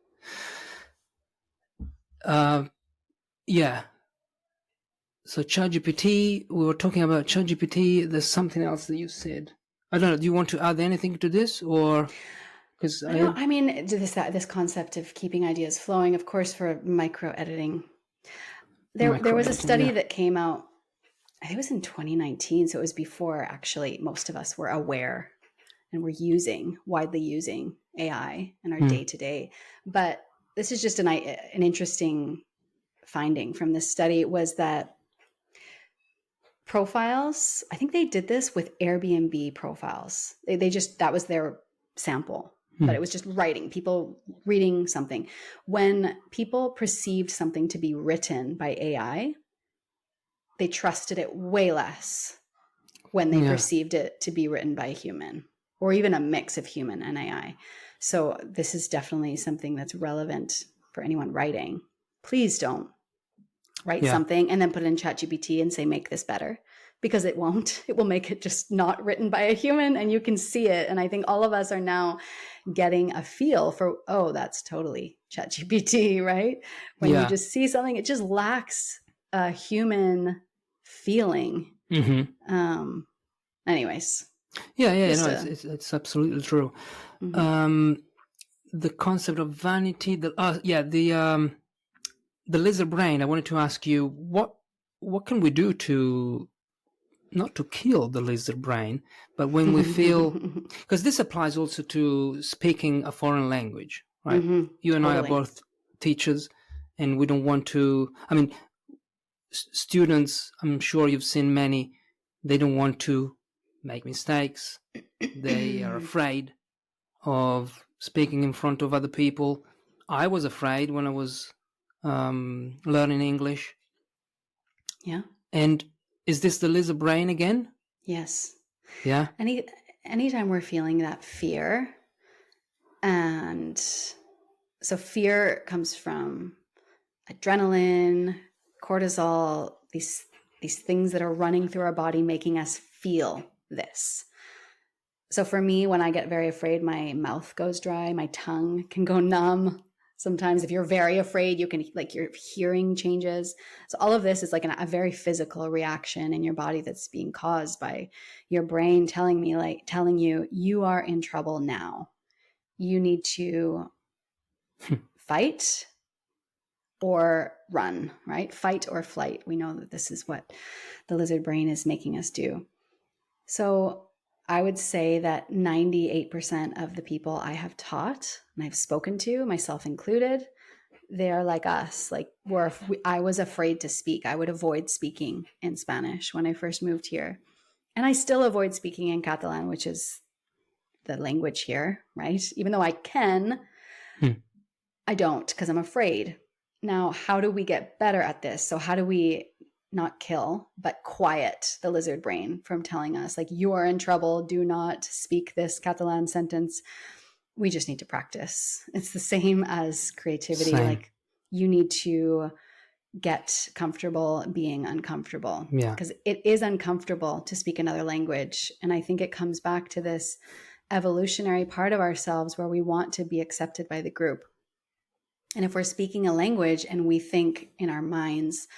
Yeah. So ChatGPT, we were talking about ChatGPT. There's something else that you said. I don't know. Do you want to add anything to this, or because I mean, this concept of keeping ideas flowing, of course, for micro editing. There was a study that came out, I think it was in 2019, so it was before actually most of us were aware and were widely using AI in our day-to-day. But this is just an interesting finding from this study, was that profiles, I think they did this with Airbnb profiles. That was their sample, but it was just people reading something. When people perceived something to be written by AI, they trusted it way less when they perceived it to be written by a human, or even a mix of human and AI. So this is definitely something that's relevant for anyone writing. Please don't write something and then put it in ChatGPT and say, make this better, because it won't. It will make it just not written by a human, and you can see it. And I think all of us are now getting a feel for, oh, that's totally ChatGPT, right? When you just see something, it just lacks a human feeling. Anyways. It's absolutely true. The concept of vanity, the lizard brain. I wanted to ask you, what can we do to not to kill the lizard brain, but when we feel, because this applies also to speaking a foreign language, right? You and I are both teachers, and we don't want to, I mean, students, I'm sure you've seen many, they don't want to make mistakes. They are afraid of speaking in front of other people. I was afraid when I was learning English. Yeah. And is this the lizard brain again? Yes. Yeah. Anytime we're feeling that fear, and so fear comes from adrenaline, cortisol, these things that are running through our body, making us feel this. So for me, when I get very afraid, my mouth goes dry, my tongue can go numb. Sometimes if you're very afraid, you can, like, your hearing changes. So all of this is like a very physical reaction in your body that's being caused by your brain telling you, you are in trouble now. You need to fight or run, right? Fight or flight. We know that this is what the lizard brain is making us do. So I would say that 98% of the people I have taught and I've spoken to, myself included, they are like us. Like, I was afraid to speak. I would avoid speaking in Spanish when I first moved here. And I still avoid speaking in Catalan, which is the language here, right? Even though I can, I don't, because I'm afraid. Now, how do we get better at this? So how do we not kill, but quiet the lizard brain from telling us, like, you are in trouble, do not speak this Catalan sentence? We just need to practice. It's the same as creativity. Like, you need to get comfortable being uncomfortable, because it is uncomfortable to speak another language. And I think it comes back to this evolutionary part of ourselves where we want to be accepted by the group. And if we're speaking a language and we think in our minds,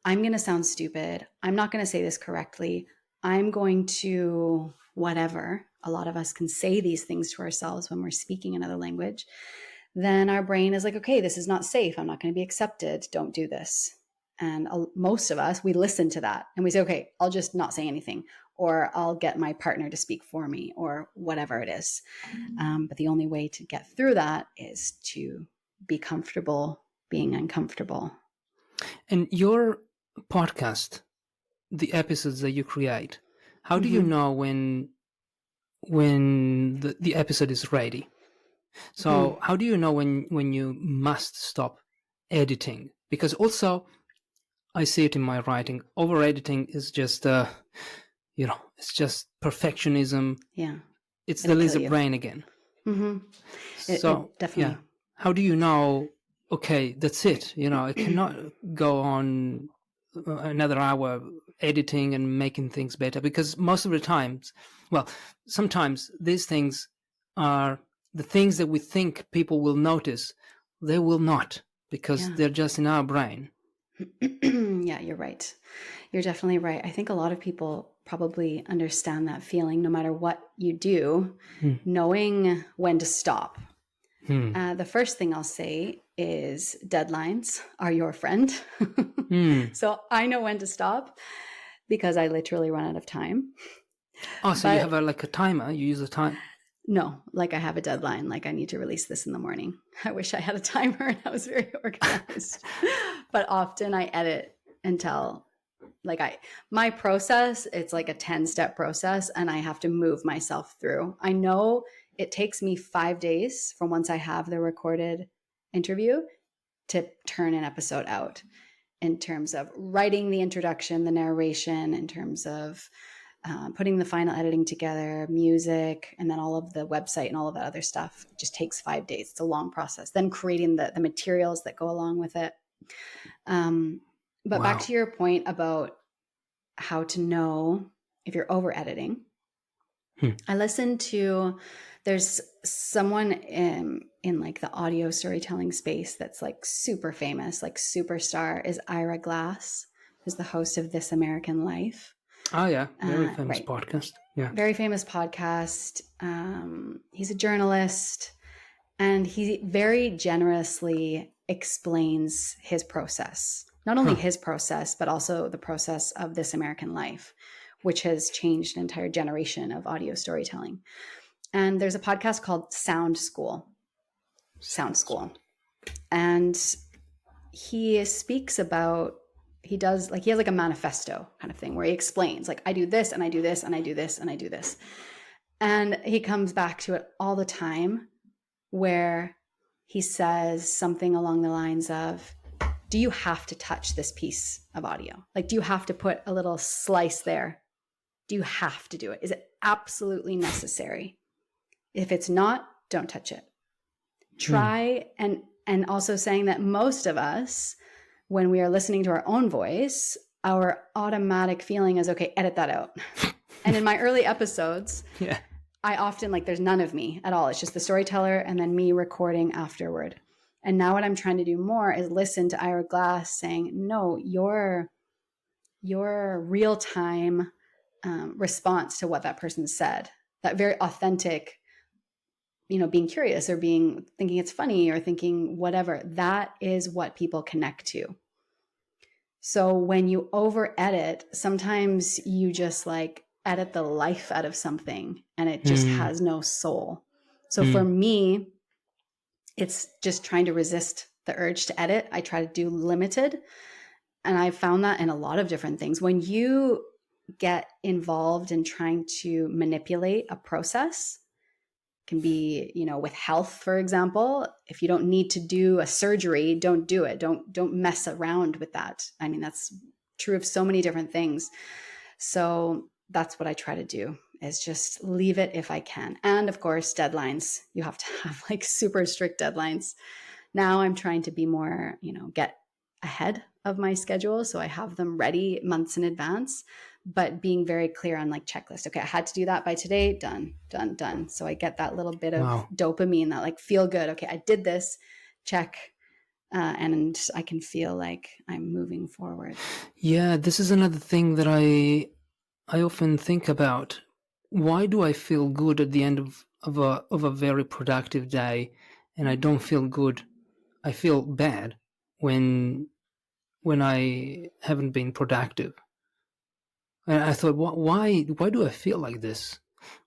I'm going to sound stupid, I'm not going to say this correctly, I'm going to whatever, a lot of us can say these things to ourselves when we're speaking another language, then our brain is like, okay, this is not safe, I'm not going to be accepted, don't do this. And most of us, we listen to that and we say, okay, I'll just not say anything, or I'll get my partner to speak for me, or whatever it is. But the only way to get through that is to be comfortable being uncomfortable. And your podcast, the episodes that you create, how do you know when the episode is ready? So how do you know when you must stop editing? Because also I see it in my writing, over editing is just it's just perfectionism. It's the lizard brain again. So it definitely. How do you know, okay, that's it, I cannot go on another hour editing and making things better? Because most of the times, well, sometimes these things are the things that we think people will notice, they will not, because they're just in our brain. Yeah, you're right. You're definitely right. I think a lot of people probably understand that feeling no matter what you do, knowing when to stop. The first thing I'll say is deadlines are your friend. So I know when to stop because I literally run out of time. Oh, so you have a timer? You use a time? No, like I have a deadline, like I need to release this in the morning. I wish I had a timer and I was very organized. But often I edit until my process, it's like a 10-step process and I have to move myself through. I know it takes me 5 days from once I have the recorded interview to turn an episode out, in terms of writing the introduction, the narration, in terms of putting the final editing together, music, and then all of the website and all of that other stuff. It just takes 5 days. It's a long process. Then creating the materials that go along with it. But Wow. Back to your point about how to know if you're over editing. I listened to, there's someone in like the audio storytelling space that's like super famous, like superstar, is Ira Glass, who's the host of This American Life. Oh, yeah. Very famous podcast. Yeah. Very famous podcast. He's a journalist, and he very generously explains his process. Not only his process, but also the process of This American Life, which has changed an entire generation of audio storytelling. And there's a podcast called Sound School. And he speaks about, he has like a manifesto kind of thing where he explains, like, I do this and I do this and I do this and I do this. And he comes back to it all the time where he says something along the lines of, do you have to touch this piece of audio? Like, do you have to put a little slice there? Do you have to do it? Is it absolutely necessary? If it's not, don't touch it. Try, and also saying that most of us, when we are listening to our own voice, our automatic feeling is, okay, edit that out. And in my early episodes, I often, like, there's none of me at all. It's just the storyteller and then me recording afterward. And now what I'm trying to do more is listen to Ira Glass saying, no, your real-time response to what that person said, that very authentic, being curious or thinking it's funny or thinking whatever, that is what people connect to. So when you over edit, sometimes you just like edit the life out of something and it just has no soul. So for me, it's just trying to resist the urge to edit. I try to do limited. And I found that in a lot of different things. When you get involved in trying to manipulate a process, can be, with health, for example, if you don't need to do a surgery, don't do it. Don't mess around with that. I mean, that's true of so many different things. So that's what I try to do, is just leave it if I can. And of course, deadlines. You have to have like super strict deadlines. Now I'm trying to be more, get ahead of my schedule. So I have them ready months in advance, but being very clear on like checklist. Okay, I had to do that by today. Done. So I get that little bit of dopamine, that like feel good. Okay, I did this, check. And I can feel like I'm moving forward. Yeah, this is another thing that I often think about. Why do I feel good at the end of a very productive day, and I don't feel good? I feel bad when I haven't been productive. And I thought, why do I feel like this?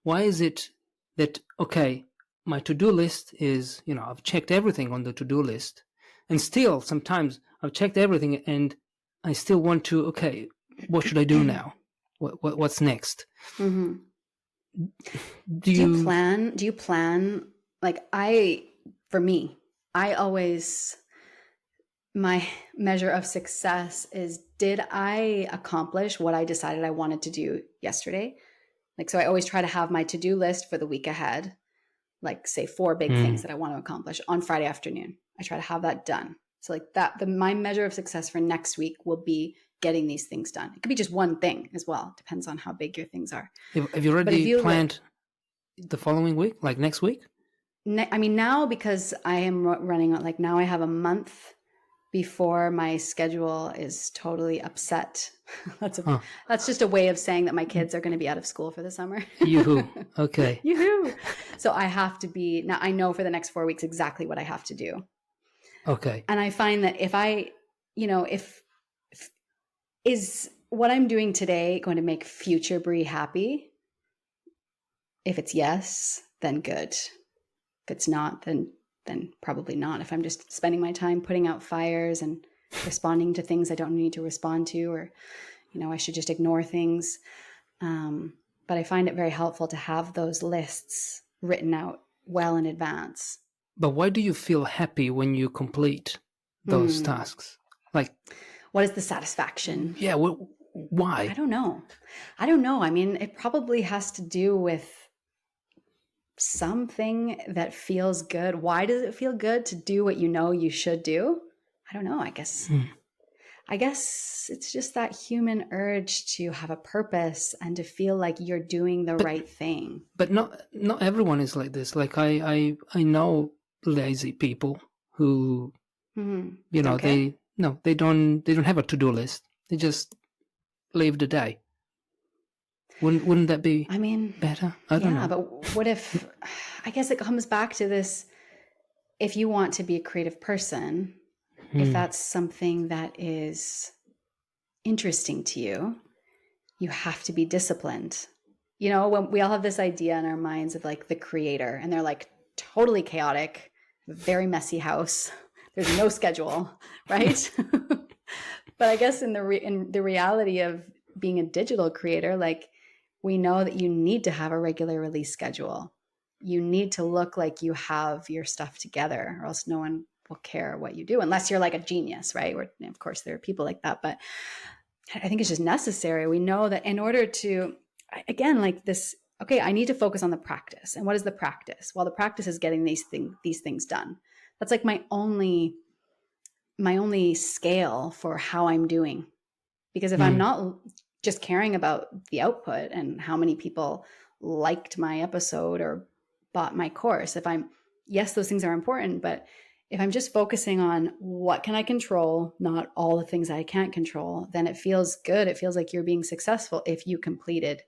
Why is it that, okay, my to-do list is, I've checked everything on the to-do list, and still sometimes I've checked everything and I still want to, okay, what should I do now? What's next? Mm-hmm. Do you plan? Like for me, my measure of success is, did I accomplish what I decided I wanted to do yesterday? Like, so I always try to have my to-do list for the week ahead, like say 4 big things that I want to accomplish on Friday afternoon. I try to have that done. So like my measure of success for next week will be getting these things done. It could be just one thing as well. Depends on how big your things are. Have you already planned the following week, like next week? I mean, now because I am running like now I have a month before my schedule is totally upset. Huh. That's just a way of saying that my kids are going to be out of school for the summer. Yoo-hoo. Okay. Yoo-hoo. So I have to be, now I know for the next 4 weeks exactly what I have to do. Okay. And I find that if I, if is what I'm doing today going to make future Bree happy? If it's yes, then good. If it's not, then probably not. If I'm just spending my time putting out fires and responding to things I don't need to respond to, or, I should just ignore things. But I find it very helpful to have those lists written out well in advance. But why do you feel happy when you complete those tasks? Like, what is the satisfaction? Yeah. Why? I don't know. I mean, it probably has to do with something that feels good. Why does it feel good to do what you should do? I don't know. I guess it's just that human urge to have a purpose and to feel like you're doing the right thing. But not everyone is like this. Like I know lazy people who, they don't have a to-do list. They just live the day. Wouldn't that be better? I don't know. Yeah, but what if, I guess it comes back to this, if you want to be a creative person, if that's something that is interesting to you, you have to be disciplined. When we all have this idea in our minds of like the creator, and they're like totally chaotic, very messy house. There's no schedule, right? But I guess in the reality of being a digital creator, like, we know that you need to have a regular release schedule. You need to look like you have your stuff together, or else no one will care what you do, unless you're like a genius, right? Of course, there are people like that, but I think it's just necessary. We know that in order to, again, like this, okay, I need to focus on the practice. And what is the practice? Well, the practice is getting these things done. That's like my only scale for how I'm doing. Because if I'm not just caring about the output and how many people liked my episode or bought my course, yes, those things are important, but if I'm just focusing on what can I control, not all the things I can't control, then it feels good. It feels like you're being successful if you completed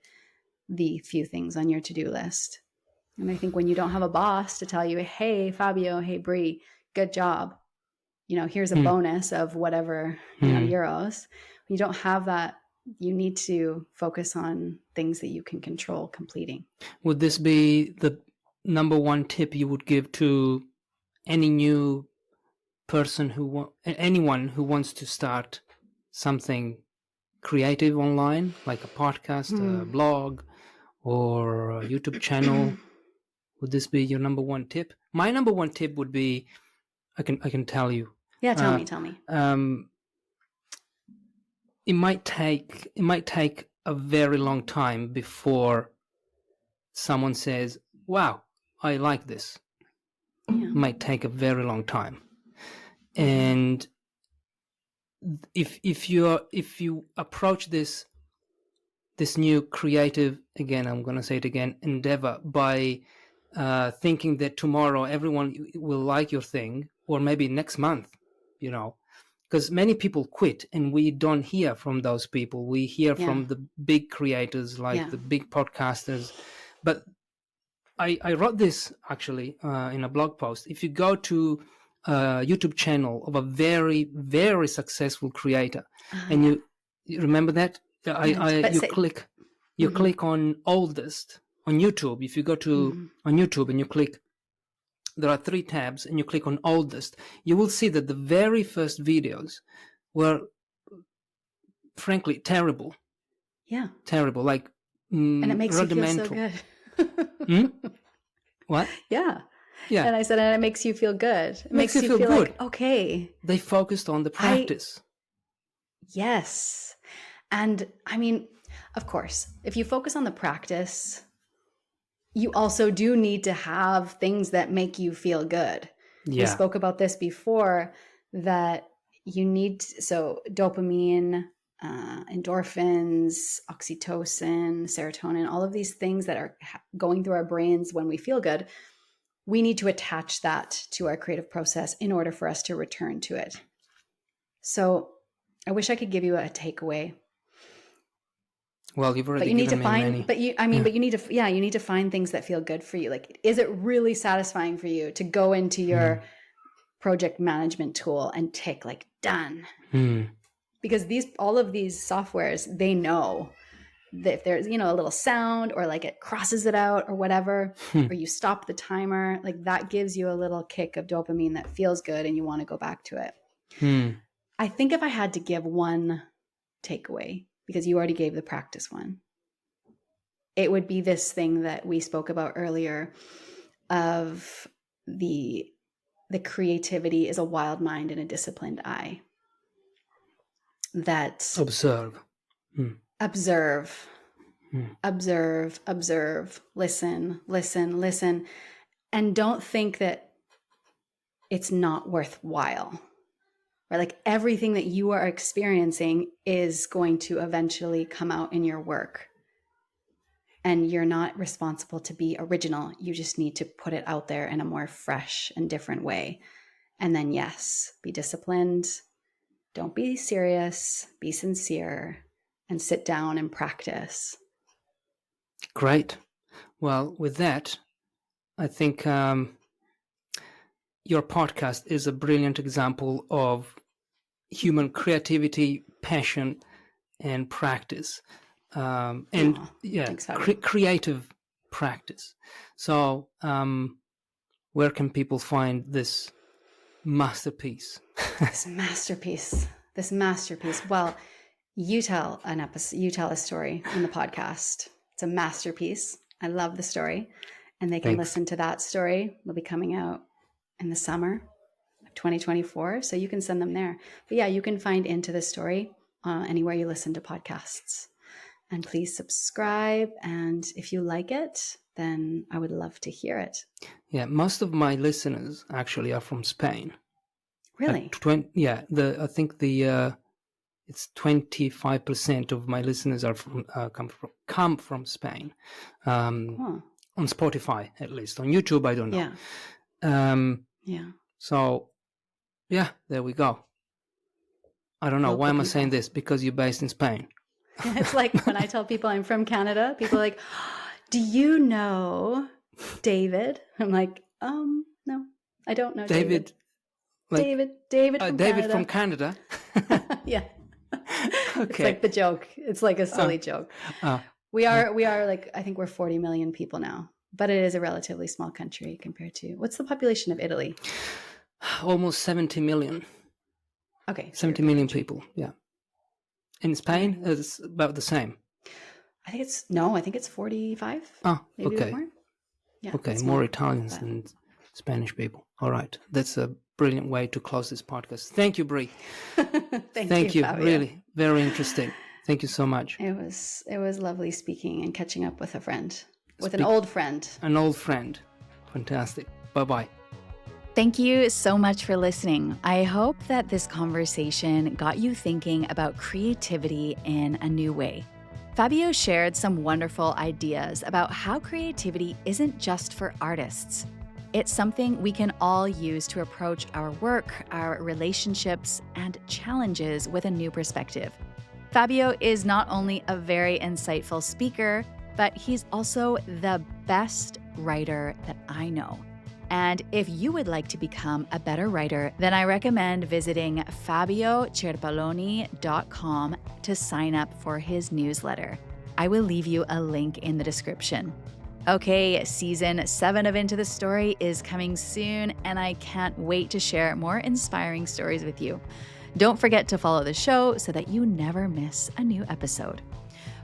the few things on your to-do list. And I think when you don't have a boss to tell you, hey, Fabio, hey, Bree, good job. Here's a bonus of whatever, euros. When you don't have that, you need to focus on things that you can control completing. Would this be the number one tip you would give to any new person anyone who wants to start something creative online, like a podcast, a blog, or a YouTube channel? Would this be your number one tip? My number one tip would be, I can tell you. Yeah, tell me. It might take a very long time before someone says, "Wow, I like this." Yeah. It might take a very long time, and if you approach this new creative, again, I'm going to say it again, endeavor by thinking that tomorrow everyone will like your thing, or maybe next month, because many people quit and we don't hear from those people. We hear from the big creators, like the big podcasters. But I wrote this actually in a blog post. If you go to a YouTube channel of a very, very successful creator, and you remember that, you click on oldest on YouTube. If you go to on YouTube and you click, there are 3 tabs, and you click on oldest, you will see that the very first videos were frankly terrible. Yeah. Terrible. Like, and it makes rudimental. You feel so good. What? Yeah. Yeah. And I said, and it makes you feel good. It makes you feel good. Like, okay. They focused on the practice. Yes. And I mean, of course, if you focus on the practice, you also do need to have things that make you feel good. Yeah. We spoke about this before, that you need, so dopamine, endorphins, oxytocin, serotonin, all of these things that are going through our brains when we feel good, we need to attach that to our creative process in order for us to return to it. So I wish I could give you a takeaway. Well, you've already But you need to given me find, many. but you need to, you need to find things that feel good for you. Like, is it really satisfying for you to go into your project management tool and tick like done? Because all of these softwares, they know that if there's, a little sound or like it crosses it out or whatever, or you stop the timer, like that gives you a little kick of dopamine that feels good and you want to go back to it. I think if I had to give one takeaway, because you already gave the practice one, it would be this thing that we spoke about earlier of the creativity is a wild mind and a disciplined eye. That observe, listen, and don't think that it's not worthwhile. Right? Like everything that you are experiencing is going to eventually come out in your work. And you're not responsible to be original. You just need to put it out there in a more fresh and different way. And then, yes, be disciplined. Don't be serious. Be sincere. And sit down and practice. Great. Well, with that, I think your podcast is a brilliant example of human creativity, passion, and practice. Creative practice. So, where can people find this masterpiece? This masterpiece. Well, you tell a story in the podcast. It's a masterpiece. I love the story, and they can listen to that story. It'll be coming out in the summer of 2024, so you can send them there. But yeah, you can find Into the Story anywhere you listen to podcasts. And please subscribe. And if you like it, then I would love to hear it. Yeah, most of my listeners actually are from Spain. Really? I think it's 25% of my listeners are come from Spain. On Spotify, at least. On YouTube, I don't know. Yeah. So, yeah, there we go. I don't know. Why am I saying this? Because you're based in Spain. It's like when I tell people I'm from Canada, people are like, do you know David? I'm like, no, I don't know David. David from Canada. Yeah. Okay. It's like the joke. It's like a silly joke. We are like, I think we're 40 million people now, but it is a relatively small country compared to, what's the population of Italy? Almost 70 million. Okay. 70 million people. Yeah. In Spain, it's about the same. I think it's 45. Oh, maybe okay. More. Yeah, okay, more Italians than Spanish people. All right. That's a brilliant way to close this podcast. Thank you, Bree. Thank you. Fabio. Really, very interesting. Thank you so much. It was lovely speaking and catching up with a friend, an old friend. An old friend. Fantastic. Bye-bye. Thank you so much for listening. I hope that this conversation got you thinking about creativity in a new way. Fabio shared some wonderful ideas about how creativity isn't just for artists. It's something we can all use to approach our work, our relationships, and challenges with a new perspective. Fabio is not only a very insightful speaker, but he's also the best writer that I know. And if you would like to become a better writer, then I recommend visiting FabioCerpelloni.com to sign up for his newsletter. I will leave you a link in the description. Okay, season 7 of Into the Story is coming soon, and I can't wait to share more inspiring stories with you. Don't forget to follow the show so that you never miss a new episode.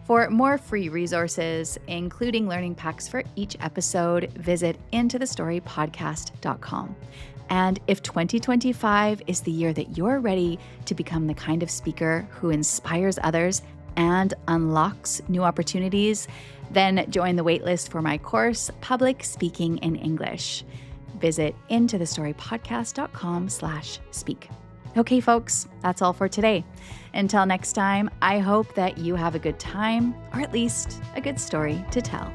For more free resources, including learning packs for each episode, visit intothestorypodcast.com. And if 2025 is the year that you're ready to become the kind of speaker who inspires others and unlocks new opportunities, then join the waitlist for my course, Public Speaking in English. Visit intothestorypodcast.com/speak. Okay, folks, that's all for today. Until next time, I hope that you have a good time, or at least a good story to tell.